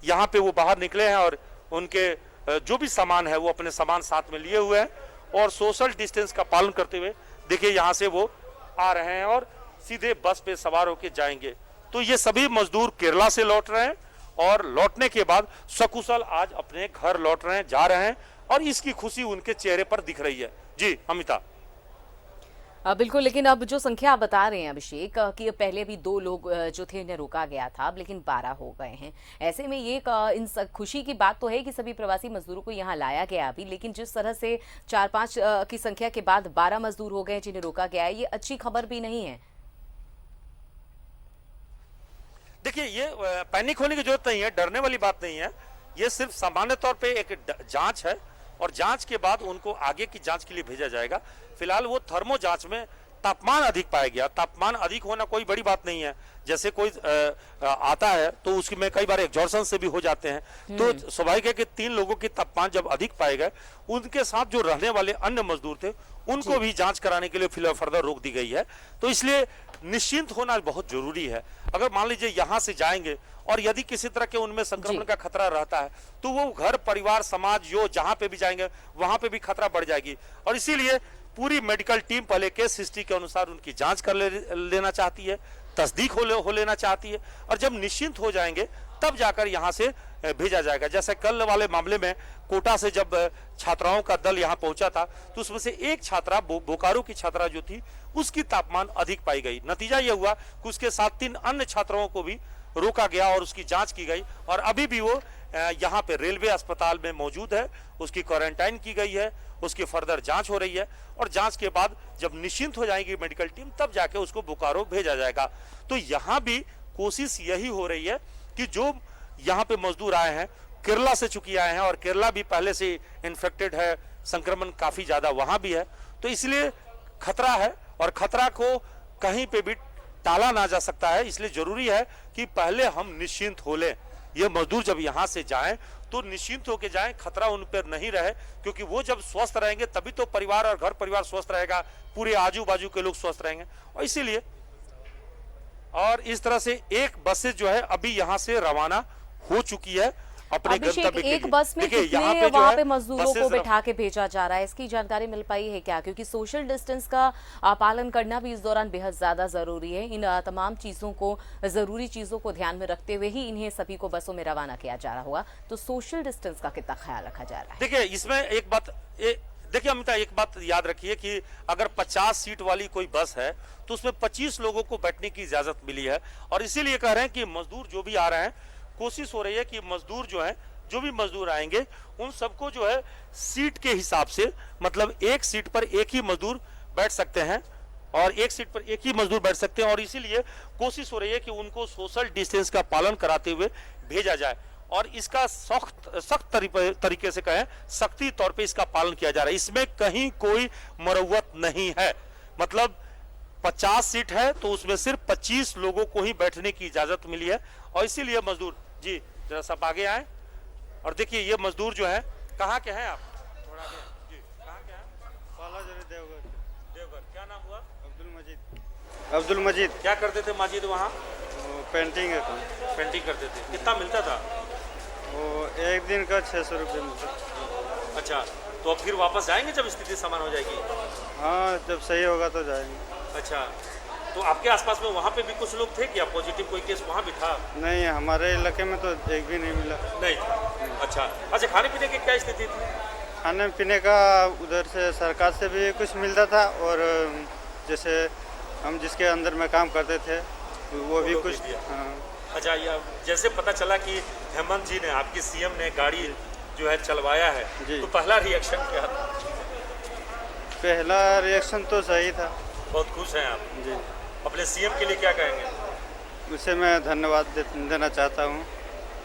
Speaker 2: यहाँ पे वो बाहर निकले हैं और उनके जो भी सामान है वो अपने सामान साथ में लिए हुए हैं, और सोशल डिस्टेंस का पालन करते हुए देखिए यहाँ से वो आ रहे हैं और सीधे बस पे सवार होकर जाएंगे। तो ये सभी मजदूर केरला से लौट रहे हैं, और लौटने के बाद सकुशल आज अपने घर लौट रहे हैं, जा रहे हैं, और इसकी खुशी उनके चेहरे पर दिख रही है। जी अमिता।
Speaker 1: बिल्कुल, लेकिन अब जो संख्या आप बता रहे हैं अभिषेक कि पहले भी 2 लोग जो थे इन्हें रोका गया था, अब लेकिन 12 हो गए हैं। ऐसे में ये खुशी की बात तो है कि सभी प्रवासी मजदूरों को यहाँ लाया गया अभी, लेकिन जिस तरह से 4-5 की संख्या के बाद 12 मजदूर हो गए जिन्हें रोका गया है, ये अच्छी खबर भी नहीं है।
Speaker 2: देखिए, ये पैनिक होने की जरूरत नहीं है, डरने वाली बात नहीं है। ये सिर्फ सामान्य तौर पे एक जांच है और जांच के बाद उनको आगे की जांच के लिए भेजा जाएगा। फिलहाल वो थर्मो जांच में तापमान अधिक पाया गया। तापमान अधिक होना कोई बड़ी बात नहीं है, जैसे कोई आता है तो उसकी में कई बार एग्जॉर्शन से भी हो जाते हैं। तो स्वाभाविक है कि 3 लोगों की तापमान जब अधिक पाए गए, उनके साथ जो रहने वाले अन्य मजदूर थे उनको भी जांच कराने के लिए फिलहाल फर्दर रोक दी गई है। तो इसलिए निश्चिंत होना बहुत जरूरी है। अगर मान लीजिए यहाँ से जाएंगे और यदि किसी तरह के उनमें संक्रमण का खतरा रहता है तो वो घर परिवार समाज जो जहां पे भी जाएंगे वहां पे भी खतरा बढ़ जाएगी। और इसीलिए पूरी मेडिकल टीम पहले केस हिस्ट्री के अनुसार उनकी जांच कर लेना चाहती है, तस्दीक हो लेना चाहती है, और जब निश्चिंत हो जाएंगे तब जाकर यहां से भेजा जाएगा। जैसे कल वाले मामले में कोटा से जब छात्राओं का दल यहां पहुंचा था तो उसमें से एक छात्रा बोकारो की छात्रा जो थी उसकी तापमान अधिक पाई गई। नतीजा यह हुआ कि उसके साथ 3 अन्य छात्राओं को भी रोका गया और उसकी जांच की गई, और अभी भी वो यहाँ पे रेलवे अस्पताल में मौजूद है। उसकी क्वारंटाइन की गई है, उसकी फर्दर जांच हो रही है, और जांच के बाद जब निश्चिंत हो जाएगी मेडिकल टीम तब जाके उसको बोकारो भेजा जाएगा। तो यहाँ भी कोशिश यही हो रही है कि जो यहाँ पे मजदूर आए हैं केरला से चूंकि आए हैं और केरला भी पहले से इन्फेक्टेड है, संक्रमण काफी ज्यादा वहां भी है, तो इसलिए खतरा है और खतरा को कहीं पे भी टाला ना जा सकता है। इसलिए जरूरी है कि पहले हम निश्चिंत हो लें। ये मजदूर जब यहाँ से जाएं तो निश्चिंत होकर जाएं, खतरा उन पर नहीं रहे, क्योंकि वो जब स्वस्थ रहेंगे तभी तो परिवार और घर परिवार स्वस्थ रहेगा, पूरे आजू बाजू के लोग स्वस्थ रहेंगे। और इसीलिए और इस तरह से एक बसेस जो है अभी यहाँ से रवाना हो चुकी है अपने गंतव्य के लिए।
Speaker 1: एक बस में
Speaker 2: देखिए
Speaker 1: कितने
Speaker 2: यहाँ पे
Speaker 1: वहाँ पे मजदूरों को
Speaker 2: बसेस
Speaker 1: बिठा के भेजा जा रहा है, इसकी जानकारी मिल पाई है क्या? क्योंकि सोशल डिस्टेंस का पालन करना भी इस दौरान बेहद ज्यादा जरूरी है। इन तमाम चीजों को, जरूरी चीजों को ध्यान में रखते हुए ही इन्हें सभी को बसों में रवाना किया जा रहा होगा। तो सोशल डिस्टेंस का कितना ख्याल रखा जा रहा है?
Speaker 2: देखिए इसमें एक बात देखिए अमिता, एक बात याद रखिए कि अगर 50 सीट वाली कोई बस है तो उसमें 25 लोगों को बैठने की इजाजत मिली है। और इसीलिए कह रहे हैं कि मजदूर जो भी आ रहे हैं, कोशिश हो रही है कि मजदूर जो है, जो भी मजदूर आएंगे उन सबको जो है सीट के हिसाब से, मतलब एक सीट पर एक ही मजदूर बैठ सकते हैं और एक सीट पर एक ही मजदूर बैठ सकते हैं। और इसीलिए कोशिश हो रही है कि उनको सोशल डिस्टेंस का पालन कराते हुए भेजा जाए, और इसका सख्त तरीके से कहें, सख्ती तौर पे इसका पालन किया जा रहा है। इसमें कहीं कोई मरवत नहीं है। मतलब 50 सीट है तो उसमें सिर्फ 25 लोगों को ही बैठने की इजाजत मिली है। और इसीलिए मजदूर जी जरा सब आगे आए और देखिए ये मजदूर जो है, कहाँ के हैं आप? थोड़ा आगे जी, कहाँ के हैं? देवघर। क्या नाम हुआ?
Speaker 3: अब्दुल मजीद।
Speaker 2: क्या करते थे माजिद वहाँ?
Speaker 3: पेंटिंग है काम।
Speaker 2: पेंटिंग करते थे। कितना मिलता था?
Speaker 3: वो एक दिन का 600 रुपये मिलता।
Speaker 2: अच्छा, तो अब फिर वापस जाएंगे जब स्थिति समान हो जाएगी?
Speaker 3: हाँ, जब सही होगा तो जाएंगे।
Speaker 2: अच्छा, तो आपके आसपास में वहाँ पे भी कुछ लोग थे क्या? पॉजिटिव कोई केस वहाँ भी था?
Speaker 3: नहीं, हमारे इलाके में तो एक भी नहीं मिला।
Speaker 2: नहीं था। अच्छा, खाने पीने की क्या स्थिति थी?
Speaker 3: खाने पीने का उधर से सरकार से भी कुछ मिलता था, और जैसे हम जिसके अंदर में काम करते थे वो भी कुछ। हाँ।
Speaker 2: अच्छा, जैसे पता चला कि हेमंत जी ने, आपकी सीएम ने गाड़ी जो है चलवाया है, तो पहला रिएक्शन क्या था?
Speaker 3: पहला रिएक्शन तो सही था।
Speaker 2: बहुत खुश हैं आप
Speaker 3: जी।
Speaker 2: अपने सीएम के लिए क्या कहेंगे?
Speaker 3: उसे मैं धन्यवाद देना चाहता हूँ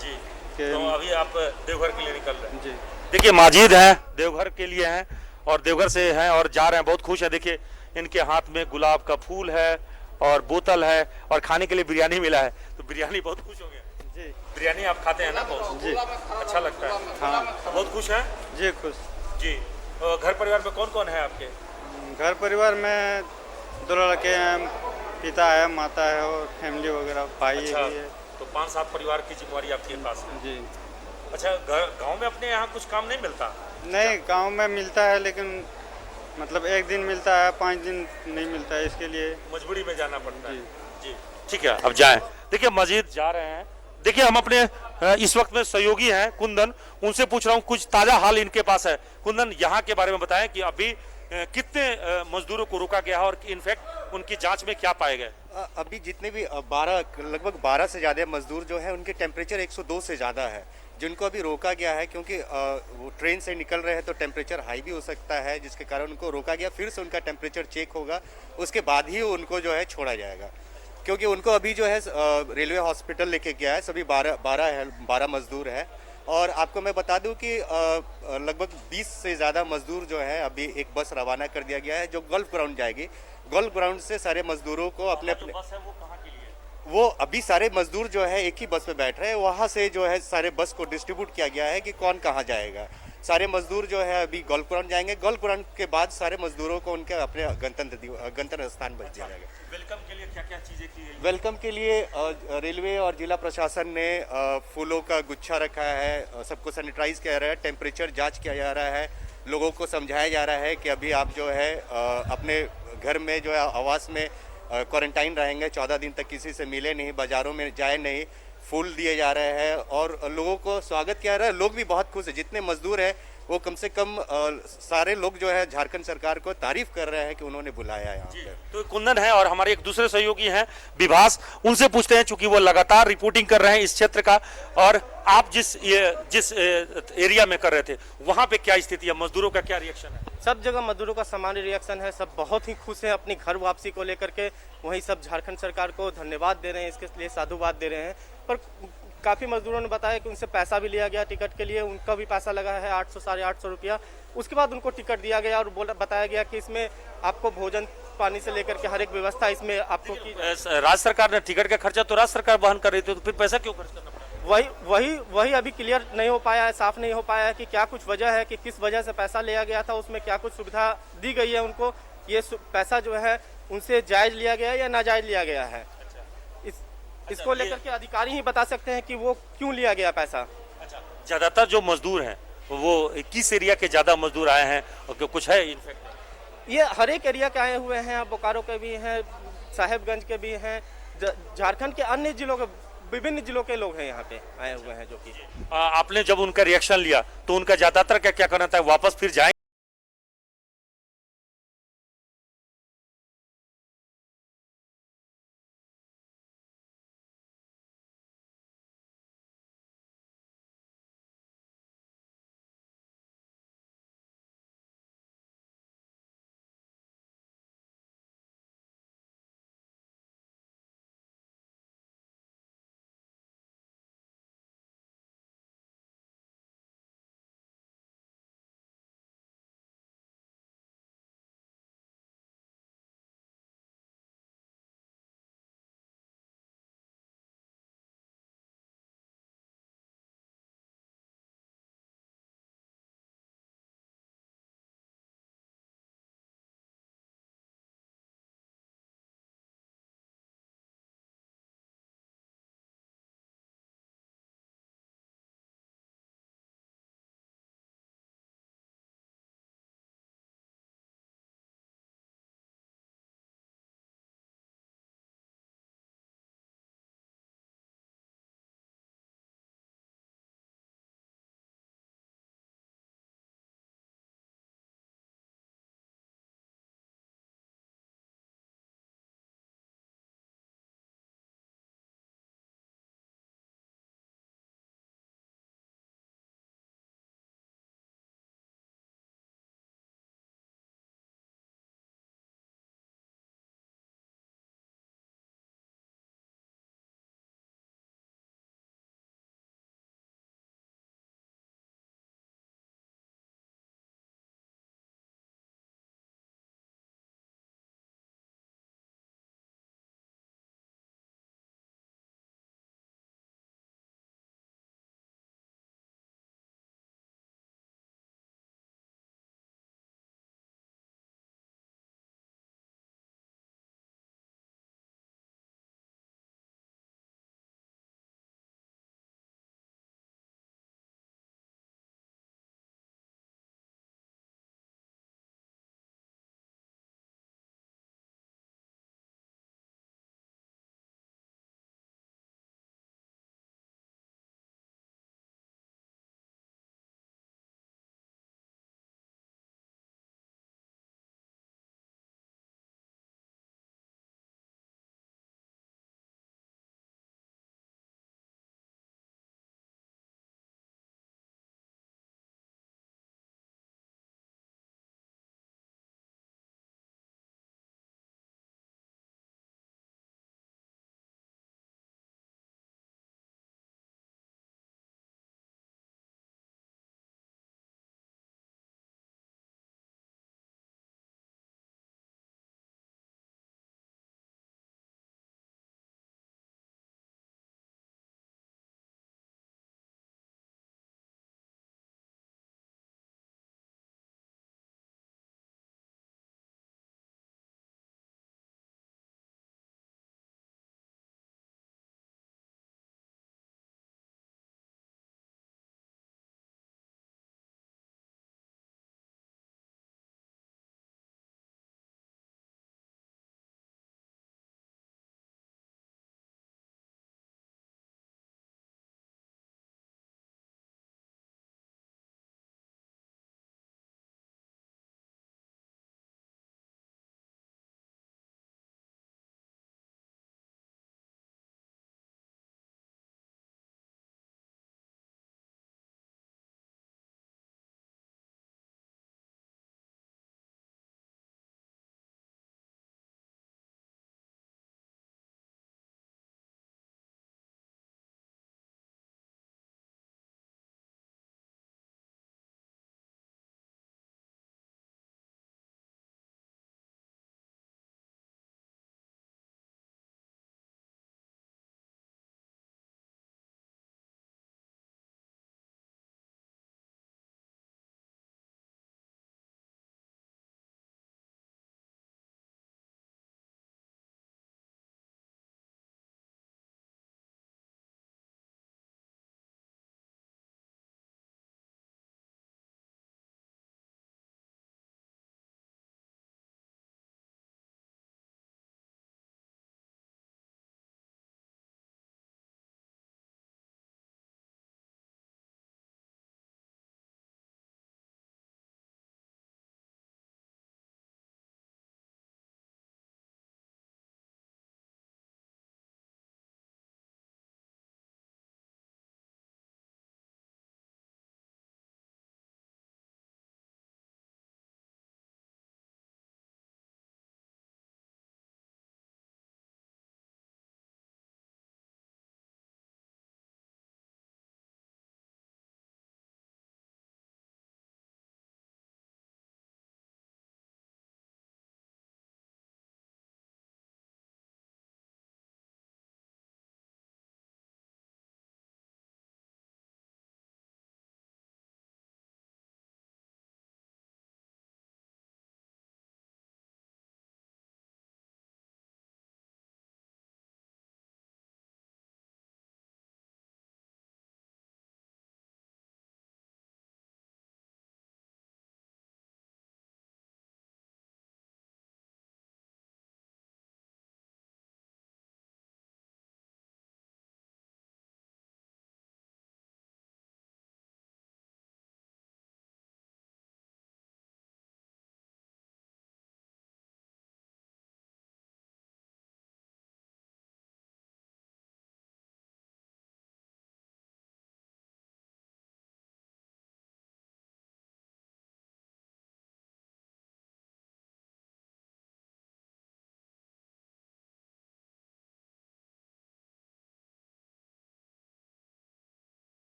Speaker 2: जी। तो अभी आप देवघर के लिए निकल रहे हैं?
Speaker 3: जी।
Speaker 2: देखिए माजिद हैं, देवघर के लिए हैं और देवघर से हैं और जा रहे हैं, बहुत खुश है। देखिए इनके हाथ में गुलाब का फूल है और बोतल है और खाने के लिए बिरयानी मिला है, तो बिरयानी बहुत खुश होंगे
Speaker 3: जी।
Speaker 2: बिरयानी आप खाते हैं ना? बहुत
Speaker 3: जी।
Speaker 2: अच्छा लगता है।
Speaker 3: हाँ,
Speaker 2: बहुत खुश हैं
Speaker 3: जी। खुश
Speaker 2: जी। घर परिवार में कौन कौन है आपके?
Speaker 3: घर परिवार में 2 लड़के हैं, पिता है, माता है और फैमिली वगैरह, भाई भी है।
Speaker 2: तो 5-7 परिवार की जिम्मेवारी आपके पास है।
Speaker 3: जी।
Speaker 2: अच्छा, गांव में अपने यहाँ कुछ काम नहीं मिलता?
Speaker 3: नहीं, गांव में मिलता है, लेकिन मतलब एक दिन मिलता है, 5 दिन नहीं मिलता है, इसके लिए
Speaker 2: मजबूरी में जाना पड़ता है।
Speaker 3: जी।
Speaker 2: जी, ठीक है, अब जाएं। देखिए मस्जिद जा रहे हैं। देखिए हम अपने इस वक्त में सहयोगी हैं कुंदन, उनसे पूछ रहा हूँ कुछ ताजा हाल इनके पास है। कुंदन, यहाँ के बारे में बताएं कि अभी कितने मजदूरों को रोका गया है और इनफैक्ट उनकी जांच में क्या पाए गए?
Speaker 6: अभी जितने भी 12 लगभग 12 से ज़्यादा मजदूर जो है उनके टेम्परेचर 102 से ज़्यादा है, जिनको अभी रोका गया है क्योंकि वो ट्रेन से निकल रहे हैं तो टेम्परेचर हाई भी हो सकता है, जिसके कारण उनको रोका गया। फिर से उनका टेम्परेचर चेक होगा, उसके बाद ही उनको जो है छोड़ा जाएगा, क्योंकि उनको अभी जो है रेलवे हॉस्पिटल लेके गया है। सभी 12 मजदूर है। और आपको मैं बता दूं कि लगभग 20 से ज़्यादा मजदूर जो है अभी एक बस रवाना कर दिया गया है जो गोल्फ ग्राउंड जाएगी। गोल्फ ग्राउंड से सारे मजदूरों को अपने अपने
Speaker 2: बस है वो कहाँ के लिए?
Speaker 6: वो अभी सारे मजदूर जो है एक ही बस में बैठ रहे हैं, वहाँ से जो है सारे बस को डिस्ट्रीब्यूट किया गया है कि कौन कहाँ जाएगा। सारे मजदूर जो है अभी गोल्फ ग्राउंड जाएंगे। गोल्फ ग्राउंड के बाद सारे मजदूरों को उनके अपने गंतव्य स्थान पर दिया जाएगा।
Speaker 2: वेलकम के लिए क्या क्या चीजें की गई?
Speaker 6: वेलकम के लिए रेलवे और जिला प्रशासन ने फूलों का गुच्छा रखा है, सबको सैनिटाइज किया जा रहा है, टेम्परेचर जांच किया जा रहा है, लोगों को समझाया जा रहा है कि अभी आप जो है अपने घर में जो है आवास में क्वारंटाइन रहेंगे, 14 दिन तक किसी से मिले नहीं, बाजारों में जाए नहीं। फूल दिए जा रहे हैं और लोगों को स्वागत किया जा रहा है। लोग भी बहुत खुश है, जितने मजदूर हैं वो कम से कम सारे लोग जो है झारखंड सरकार को तारीफ कर रहे हैं कि उन्होंने बुलाया है यहाँ पे।
Speaker 2: तो कुंदन है और हमारे एक दूसरे सहयोगी हैं विभास, उनसे पूछते हैं, चूंकि वो लगातार रिपोर्टिंग कर रहे हैं इस क्षेत्र का। और आप जिस एरिया में कर रहे थे वहां पे क्या स्थिति है, मजदूरों का क्या रिएक्शन है?
Speaker 7: सब जगह मजदूरों का सामान्य रिएक्शन है, सब बहुत ही खुश हैं अपनी घर वापसी को लेकर के। वहीं सब झारखंड सरकार को धन्यवाद दे रहे हैं, इसके लिए साधुवाद दे रहे हैं। पर काफ़ी मजदूरों ने बताया कि उनसे पैसा भी लिया गया टिकट के लिए, उनका भी पैसा लगा है 800 साढ़े 800 रुपया। उसके बाद उनको टिकट दिया गया और बताया गया कि इसमें आपको भोजन पानी से लेकर के हर एक व्यवस्था इसमें आपको की।
Speaker 2: राज्य सरकार ने टिकट का खर्चा तो राज्य सरकार वहन कर रही थी, तो फिर पैसा क्यों खर्च करना पड़ा?
Speaker 7: वही अभी क्लियर नहीं हो पाया है, साफ नहीं हो पाया है कि क्या कुछ वजह है कि किस वजह से पैसा लिया गया था, उसमें क्या कुछ सुविधा दी गई है उनको। ये पैसा जो है उनसे जायज़ लिया गया है या नाजायज़ लिया गया है, इसको लेकर के अधिकारी ही बता सकते हैं कि वो क्यों लिया गया पैसा।
Speaker 2: अच्छा, ज्यादातर जो मजदूर हैं वो किस एरिया के ज्यादा मजदूर आए हैं और कुछ है इनफैक्ट?
Speaker 7: ये हर एक एरिया के आए हुए हैं, बोकारो के भी हैं, साहेबगंज के भी हैं, झारखंड के अन्य जिलों के विभिन्न जिलों के लोग हैं यहाँ पे आए हुए हैं। जो कि
Speaker 2: आपने जब उनका रिएक्शन लिया तो उनका ज्यादातर का क्या कहना था, वापस फिर जाएंगे?